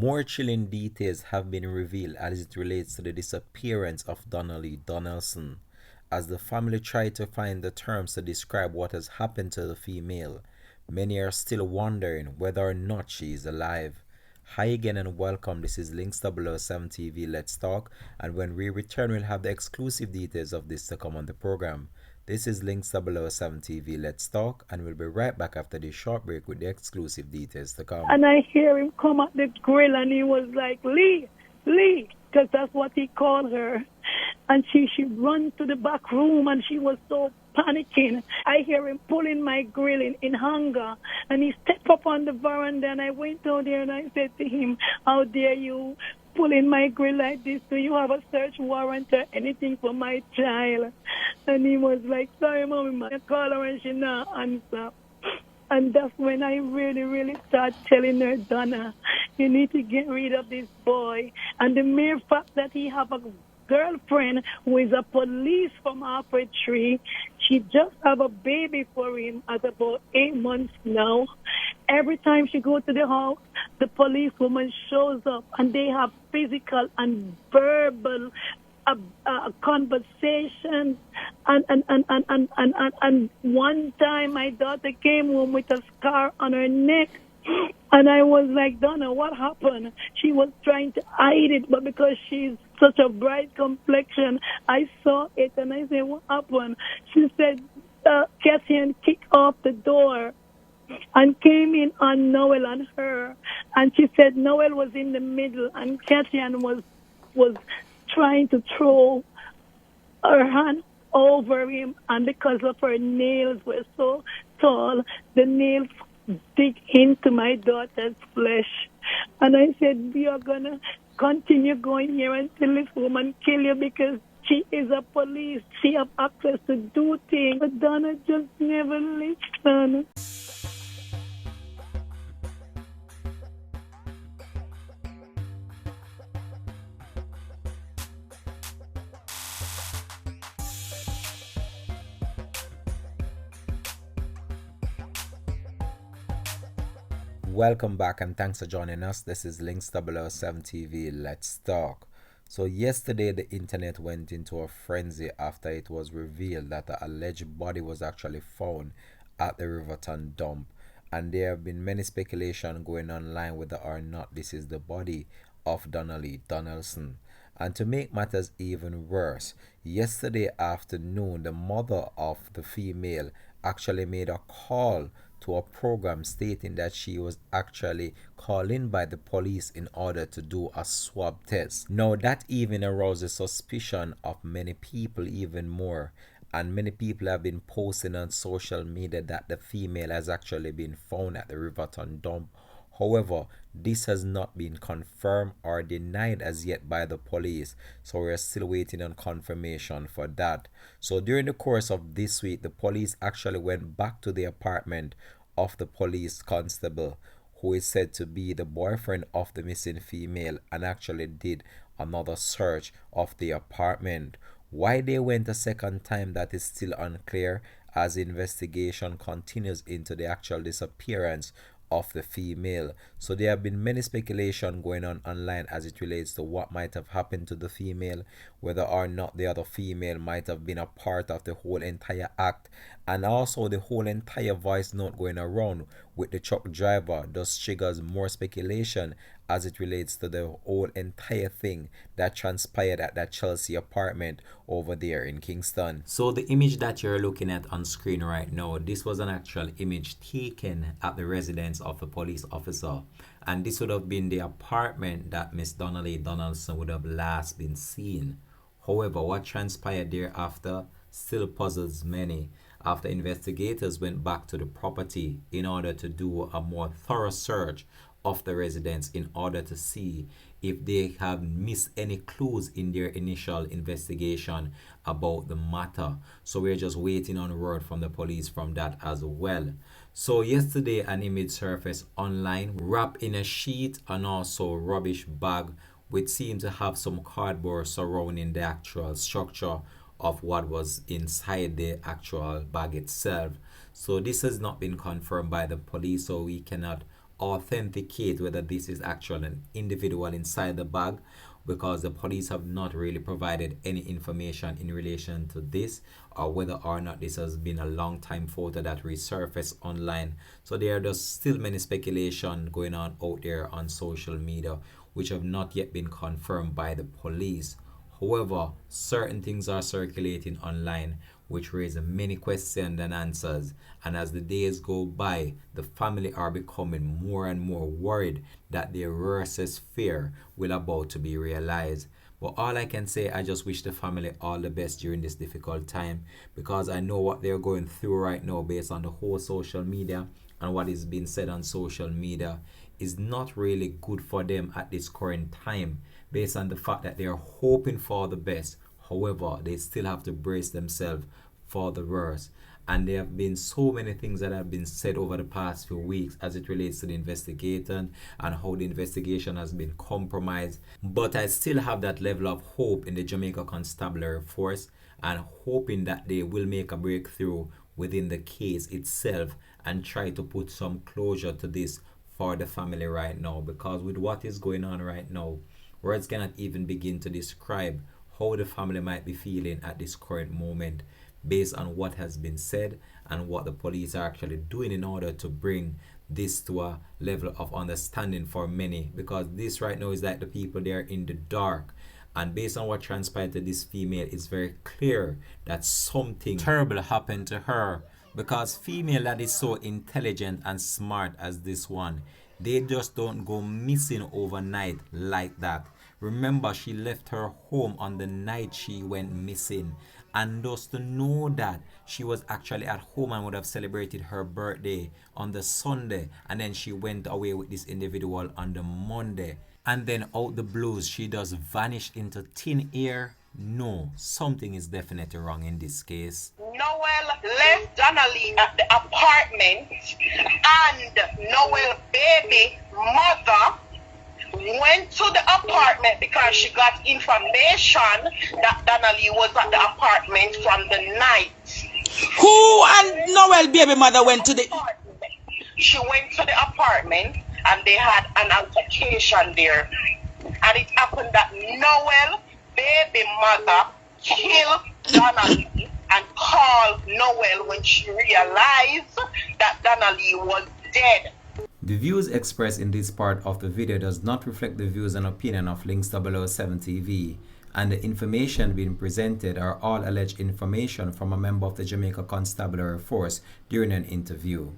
More chilling details have been revealed as it relates to the disappearance of Donnelly Donaldson. As the family tried to find the terms to describe what has happened to the female, many are still wondering whether or not she is alive. Hi again and welcome. This is Links 007 TV. Let's talk. And when we return, we'll have the exclusive details of this to come on the program. This is Links 007 TV. Let's talk. And we'll be right back after this short break with the exclusive details to come. And I hear him come at the grill and he was like, Lee, because that's what he called her. And she ran to the back room and she was so panicking. I hear him pulling my grill in hunger. And he stepped up on the veranda and I went out there and I said to him, how dare you pulling my grill like this? Do you have a search warrant or anything for my child? And he was like, sorry, mommy, I call her and she not answer. And that's when I really start telling her, Donna, you need to get rid of this boy. And the mere fact that he have a girlfriend who is a police from Harper Tree, she just have a baby for him at about 8 months now. Every time she go to the house, the policewoman shows up and they have physical and verbal conversations. And one time my daughter came home with a scar on her neck. And I was like, Donna, what happened? She was trying to hide it, but because she's such a bright complexion, I saw it and I said, what happened? She said, Catherine kicked off the door and came in on Noel and her. And she said Noel was in the middle and Catherine was trying to throw her hand over him, and because of her nails were so tall, the nails dig into my daughter's flesh. And I said, we are going to continue going here until this woman kill you because she is a police. She have access to do things. But Donna just never listened. Welcome back and thanks for joining us. This is Links 007 TV. Let's talk. So yesterday the internet went into a frenzy after it was revealed that the alleged body was actually found at the Riverton dump, and there have been many speculation going online whether or not this is the body of Donnelly Donaldson. And to make matters even worse, yesterday afternoon the mother of the female actually made a call to a program stating that she was actually called in by the police in order to do a swab test. Now that even arouses suspicion of many people even more, and many people have been posting on social media that the female has actually been found at the Riverton dump. However, this has not been confirmed or denied as yet by the police, so we're still waiting on confirmation for that. So during the course of this week, the police actually went back to the apartment of the police constable, who is said to be the boyfriend of the missing female, and actually did another search of the apartment. Why they went a second time, that is still unclear, as investigation continues into the actual disappearance of the female. So there have been many speculation going on online as it relates to what might have happened to the female, whether or not the other female might have been a part of the whole entire act, and also the whole entire voice note going around with the truck driver thus triggers more speculation as it relates to the whole entire thing that transpired at that Chelsea apartment over there in Kingston. So the image that you're looking at on screen right now, this was an actual image taken at the residence of the police officer, and this would have been the apartment that Miss Donnelly Donaldson would have last been seen. However, what transpired thereafter still puzzles many, after investigators went back to the property in order to do a more thorough search of the residence in order to see if they have missed any clues in their initial investigation about the matter. So we're just waiting on word from the police from that as well. So yesterday an image surfaced online wrapped in a sheet and also rubbish bag, which seemed to have some cardboard surrounding the actual structure of what was inside the actual bag itself. So this has not been confirmed by the police, so we cannot authenticate whether this is actually an individual inside the bag, because the police have not really provided any information in relation to this, or whether or not this has been a long time photo that resurfaced online. So there are just still many speculation going on out there on social media which have not yet been confirmed by the police. However, certain things are circulating online which raise many questions and answers, and as the days go by, the family are becoming more and more worried that their worstest fear will about to be realized. But all I can say, I just wish the family all the best during this difficult time, because I know what they're going through right now based on the whole social media, and what is being said on social media is not really good for them at this current time, based on the fact that they're hoping for the best. However, they still have to brace themselves for the worst. And there have been so many things that have been said over the past few weeks as it relates to the investigation and how the investigation has been compromised. But I still have that level of hope in the Jamaica Constabulary Force, and hoping that they will make a breakthrough within the case itself and try to put some closure to this for the family right now. Because with what is going on right now, words cannot even begin to describe how the family might be feeling at this current moment, based on what has been said and what the police are actually doing in order to bring this to a level of understanding for many. Because this right now is like the people there in the dark, and based on what transpired to this female, it's very clear that something terrible happened to her, because female that is so intelligent and smart as this one, they just don't go missing overnight like that. Remember, she left her home on the night she went missing, and just to know that she was actually at home and would have celebrated her birthday on the Sunday, and then she went away with this individual on the Monday, and then out the blues she just vanished into thin air. No, something is definitely wrong in this case. Noel left Donnelly at the apartment, and Noel baby mother went to the apartment because she got information that Donnelly was at the apartment from the night. Who and Noel baby mother went to the... She went to the apartment and they had an altercation there. And it happened that Noel baby mother killed Donnelly and called Noel when she realized that Donnelly was dead. The views expressed in this part of the video does not reflect the views and opinion of Links 007 TV, and the information being presented are all alleged information from a member of the Jamaica Constabulary Force during an interview.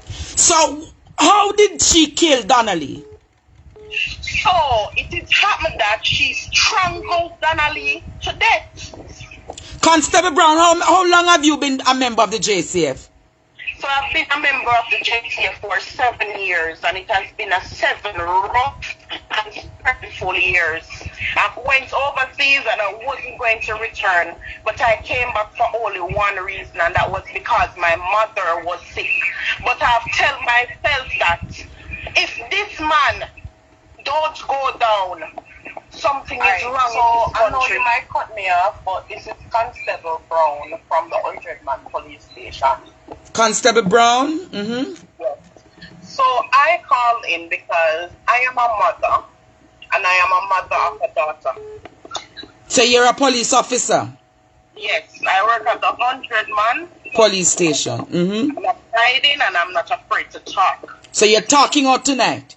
So, how did she kill Donnelly? So, it is happened that she strangled Donnelly to death. Constable Brown, how long have you been a member of the JCF? So I've been a member of the JCF for 7 years, and it has been a 7 rough and stressful years. I went overseas and I wasn't going to return, but I came back for only one reason, and that was because my mother was sick. But I've told myself that if this man don't go down, something is wrong in this country. I know you might cut me off, but this is Constable Brown from the 100-man police station. Constable Brown? Mm-hmm. Yes. So I called in because I am a mother, and I am a mother of a daughter. So you're a police officer? Yes, I work at the 100-man police station. Mm-hmm. I'm not hiding and I'm not afraid to talk. So you're talking out tonight?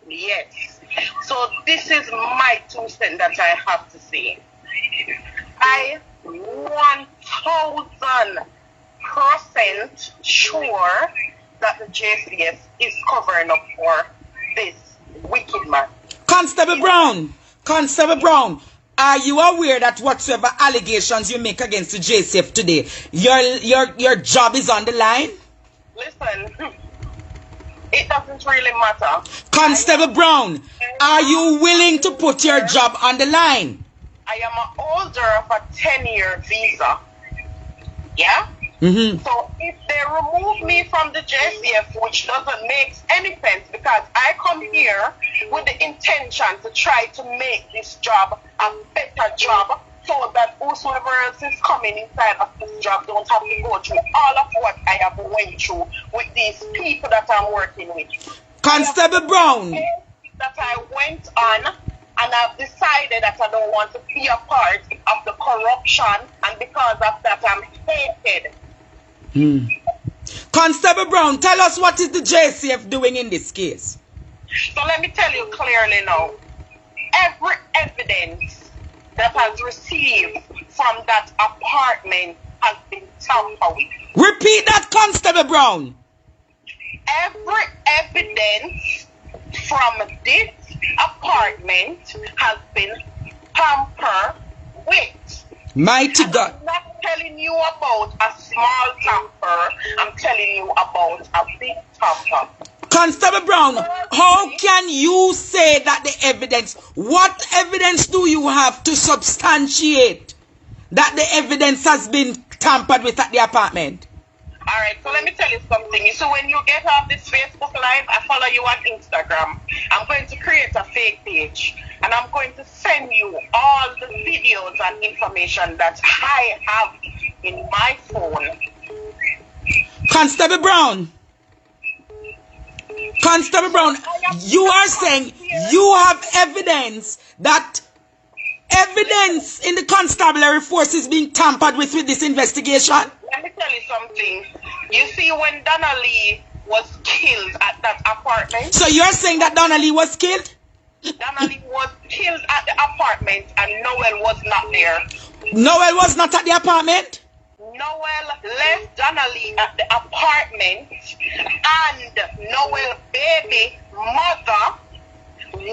Yes. So this is my 2 cents that I have to say. I 1000% sure that the JCS is covering up for this wicked man. Constable Brown, are you aware that whatsoever allegations you make against the JCF today, your job is on the line? Listen, it doesn't really matter. Constable Brown, are you willing to put your job on the line? I am an holder of a 10-year visa. Yeah? Mm-hmm. So if they remove me from the JCF, which doesn't make any sense, because I come here with the intention to try to make this job a better job, so that whosoever else is coming inside of this job don't have to go through all of what I have went through with these people that I'm working with. Constable Brown. That I went on, and I've decided that I don't want to be a part of the corruption, and because of that I'm hated. Constable Brown, tell us what is the JCF doing in this case? So let me tell you clearly now. Every evidence that has received from that apartment has been tampered with. Repeat that, Constable Brown. Every evidence from this apartment has been tampered with. Mighty God. I'm not telling you about a small tamper. I'm telling you about a big tamper. Constable Brown, how can you say that the evidence, what evidence do you have to substantiate that the evidence has been tampered with at the apartment? Alright, so let me tell you something. So when you get off this Facebook Live, I follow you on Instagram. I'm going to create a fake page, and I'm going to send you all the videos and information that I have in my phone. Constable Brown, you are saying you have evidence that evidence in the constabulary force is being tampered with this investigation? Let me tell you something. You see, when Donna Lee was killed at that apartment. So you're saying that Donna Lee was killed? Donna Lee was killed at the apartment and Noel was not there. Noel was not at the apartment? Noel left Donna Lee at the apartment, and Noel's baby mother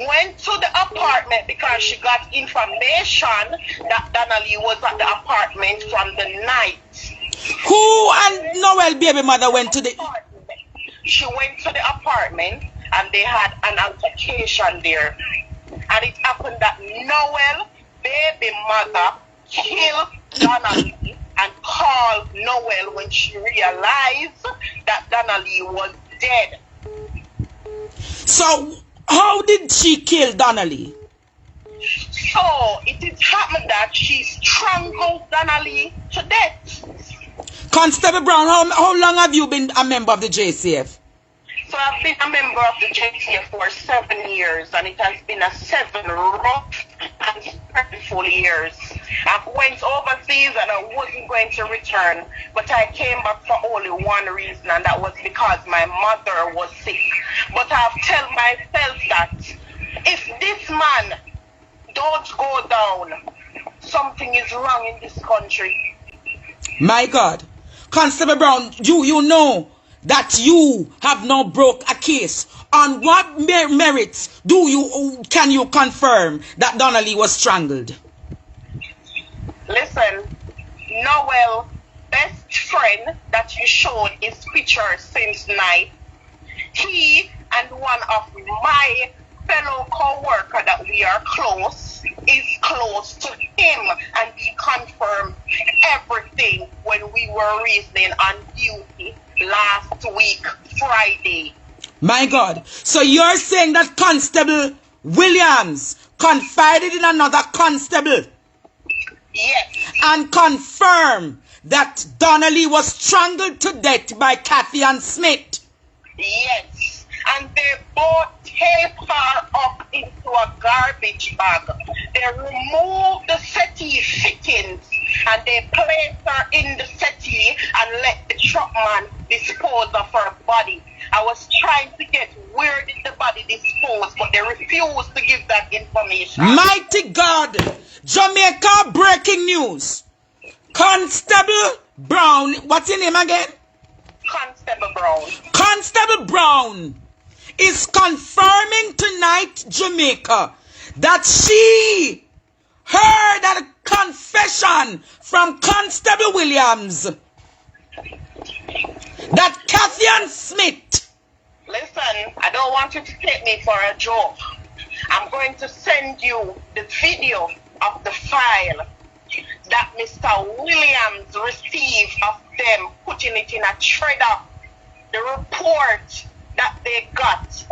went to the apartment because she got information that Donna Lee was at the apartment from the night. Who and Noel baby mother went to the... She went to the apartment and they had an altercation there. And it happened that Noel baby mother killed Donna Lee and called Noel when she realized that Donna Lee was dead. So, how did she kill Donna Lee? So, it is happened that she strangled Donna Lee to death. Constable Brown, how long have you been a member of the JCF? So I've been a member of the JCF for 7 years, and it has been a 7 rough and stressful years. I went overseas and I wasn't going to return, but I came back for only one reason, and that was because my mother was sick. But I've told myself that if this man don't go down, something is wrong in this country. My God. Constable Brown, you know that you have now broke a case. On what merits can you confirm that Donna Lee was strangled? Listen, Noel's best friend that you showed his picture since night, he and one of my fellow co-worker that we are close is close to him, and he confirmed everything when we were reasoning on duty last week, Friday. My God. So you're saying that Constable Williams confided in another constable? Yes. And confirmed that Donna Lee was strangled to death by Kathy and Smith? Yes. And they both taped her up into a garbage bag. They removed the settee fittings and they placed her in the settee and let the truck man dispose of her body. I was trying to get where did the body dispose, but they refused to give that information. Mighty God! Jamaica breaking news. Constable Brown, what's your name again? Constable Brown. Constable Brown is confirming tonight, Jamaica, that she heard a confession from Constable Williams that Kathy and Smith. Listen, I don't want you to take me for a joke. I'm going to send you the video of the file that Mr. Williams received of them putting it in a shredder. The report that they got.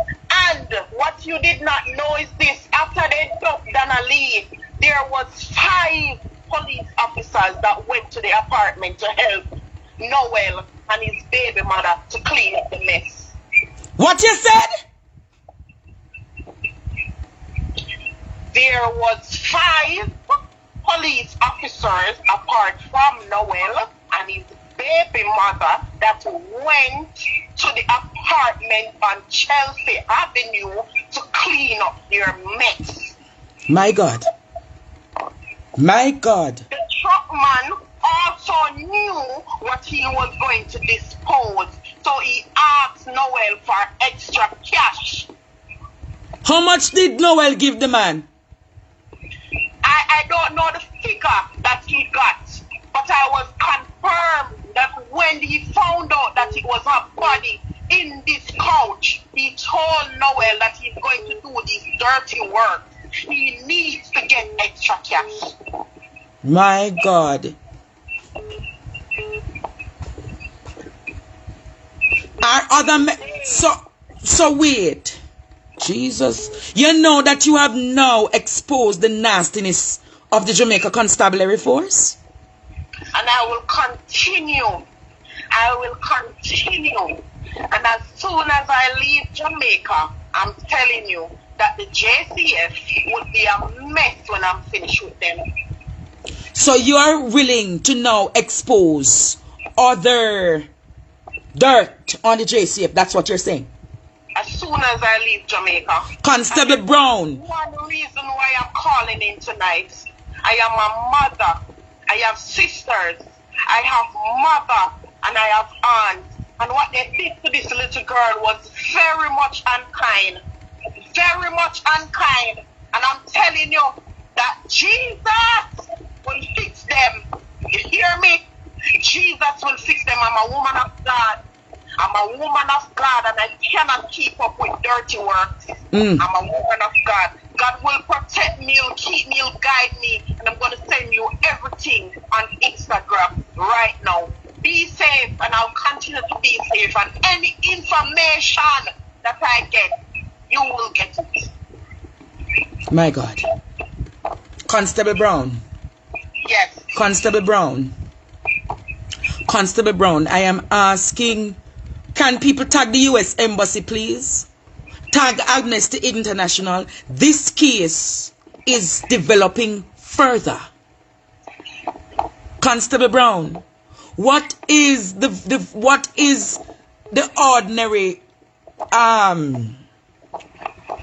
And what you did not know is this: after they took Donna Lee, there was 5 police officers that went to the apartment to help Noel and his baby mother to clean up the mess. What you said? there was 5 police officers apart from Noel and his baby mother that went to the apartment on Chelsea Avenue to clean up their mess. My God. My God. The truckman also knew what he was going to dispose, so he asked Noel for extra cash. How much did Noel give the man? I don't know the figure that he got, but I was confirmed that when he found out that it was a body in this couch, he told Noel that he's going to do this dirty work. He needs to get extra cash. My God. Are other so wait. Jesus. You know that you have now exposed the nastiness of the Jamaica Constabulary Force? And I will continue. I will continue. And as soon as I leave Jamaica, I'm telling you that the JCF would be a mess when I'm finished with them. So you are willing to now expose other dirt on the JCF? That's what you're saying? As soon as I leave Jamaica. Constable Brown. One reason why I'm calling in tonight. I am a mother. I have sisters. I have mother. And I have aunts. And what they did to this little girl was very much unkind. Very much unkind. And I'm telling you that Jesus will fix them. You hear me? Jesus will fix them. I'm a woman of God. I'm a woman of God and I cannot keep up with dirty work. I'm a woman of God. God will protect me, He'll keep me, He'll guide me, and I'm going to send you everything on Instagram right now. Be safe, and I'll continue to be safe. And any information that I get, you will get it. My God. Constable Brown. Yes. Constable Brown. Constable Brown, I am asking, can people tag the US Embassy, please? Tag Amnesty International. This case is developing further. Constable Brown, what is the ordinary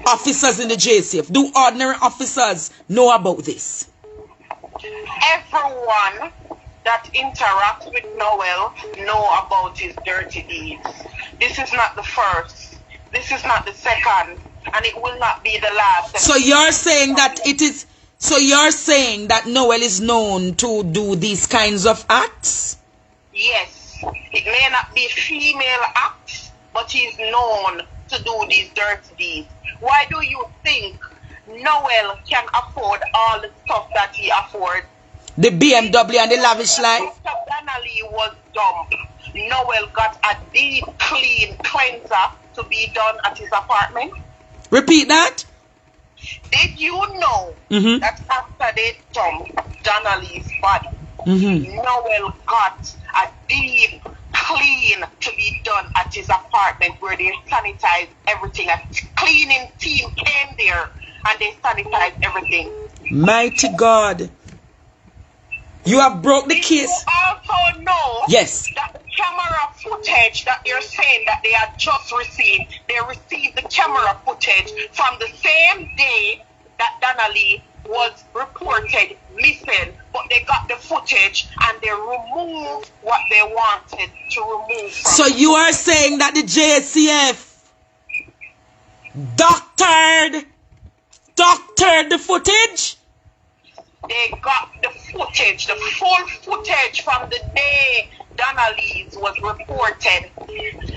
officers in the JCF? Do ordinary officers know about this? Everyone that interacts with Noel know about his dirty deeds. This is not the first. This is not the second. And it will not be the last. So you're saying that it is... So you're saying that Noel is known to do these kinds of acts? Yes. It may not be female acts, but he's known to do these dirty deeds. Why do you think Noel can afford all the stuff that he affords? The BMW and the lavish life? After Donna was dumb, Noel got a deep clean cleanser to be done at his apartment. Repeat that? Did you know that after they dumped Donna Lee's body, Noel got a deep clean to be done at his apartment where they sanitized everything? A cleaning team came there and they sanitized everything. Mighty God. You have broke the case. You also know yes. that the camera footage that you're saying that they had just received, they received the camera footage from the same day that Donna Lee was reported missing, but they got the footage and they removed what they wanted to remove from So you are saying that the JCF doctored the footage? They got the footage, the full footage from the day Donna Lee's was reported.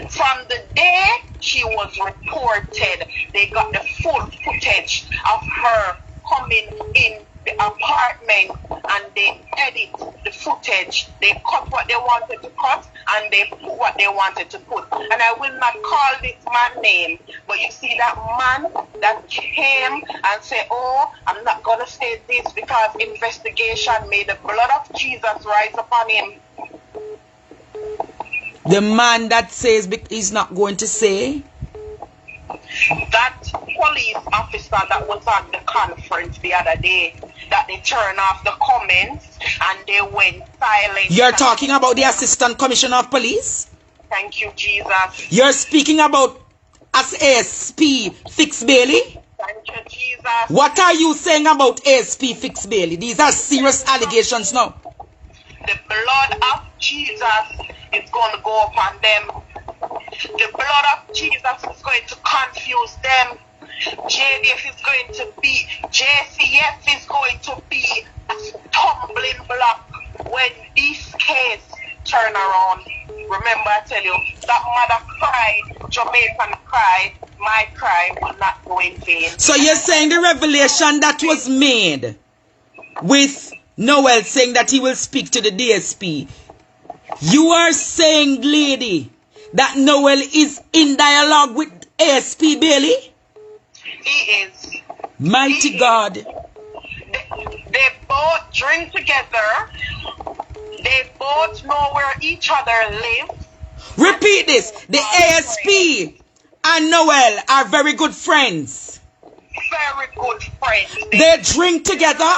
From the day she was reported, they got the full footage of her coming in the apartment and they edit the footage. They cut what they wanted to cut and they put what they wanted to put. And I will not call this man name, but you see that man that came and said, oh, I'm not going to say this because investigation made the blood of Jesus rise upon him. The man that says he's not going to say? That police officer that was on the conference the other day, that they turned off the comments and they went silent. You're talking about the Assistant Commissioner of Police? Thank you, Jesus. You're speaking about as ASP Fix Bailey? Thank you, Jesus. What are you saying about ASP Fix Bailey? These are serious allegations now. The blood of Jesus is going to go upon them. The blood of Jesus is going to confuse them. JDF is going to be, JCF is going to be a stumbling block when this case turn around. Remember, I tell you, that mother cried, Jamaican cried, my cry will not go in vain. So you're saying the revelation that was made with Noel saying that he will speak to the DSP. You are saying, lady, that Noel is in dialogue with ASP Bailey? He is. Mighty God. They both drink together. They both know where each other lives. Repeat this. The ASP and Noel are very good friends. Very good friends. They drink together.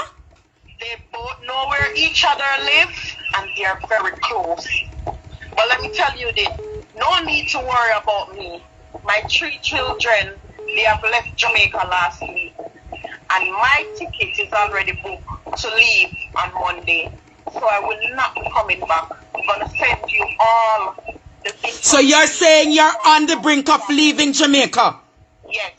They both know where each other lives and they are very close. But let me tell you this. No need to worry about me. My 3 children, they have left Jamaica last week. And my ticket is already booked to leave on Monday. So I will not be coming back. I'm going to send you all the things. So you're saying you're on the brink of leaving Jamaica? Yes.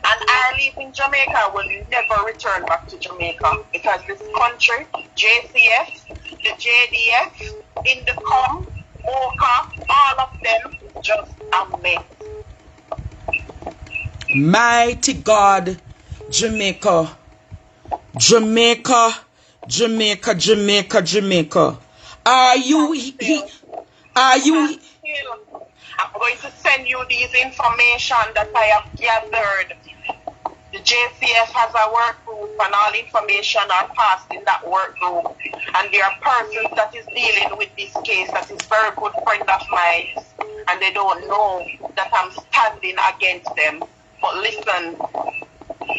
And I live in Jamaica. I will never return back to Jamaica because this country, JCF, the JDF, Indicom, Mocha, all of them just a mess. Mighty God, Jamaica, Jamaica, Jamaica, Jamaica, Jamaica. Are you? Are you? I'm going to send you these information that I have gathered. The JCF has a work group and all information are passed in that work group. And there are persons that is dealing with this case that is very good friend of mine. And they don't know that I'm standing against them. But listen,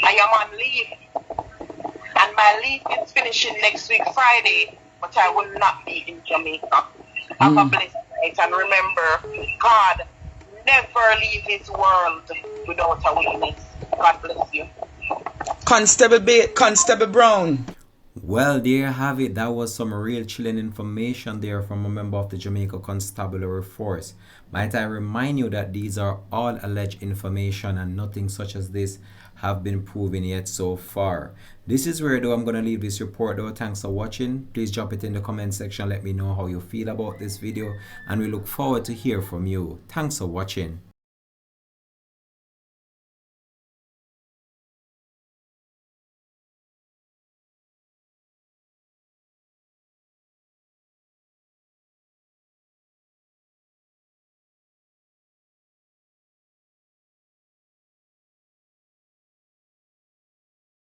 I am on leave. And my leave is finishing next week Friday. But I will not be in Jamaica. Have a blessed night. And remember, God never leave his world without a witness. God bless you. Constable Brown. Well, there you have it. That was some real chilling information there from a member of the Jamaica Constabulary Force. Might I remind you that these are all alleged information and nothing such as this have been proven yet so far. This is where though I'm going to leave this report though. Thanks for watching. Please drop it in the comment section. Let me know how you feel about this video and we look forward to hear from you. Thanks for watching.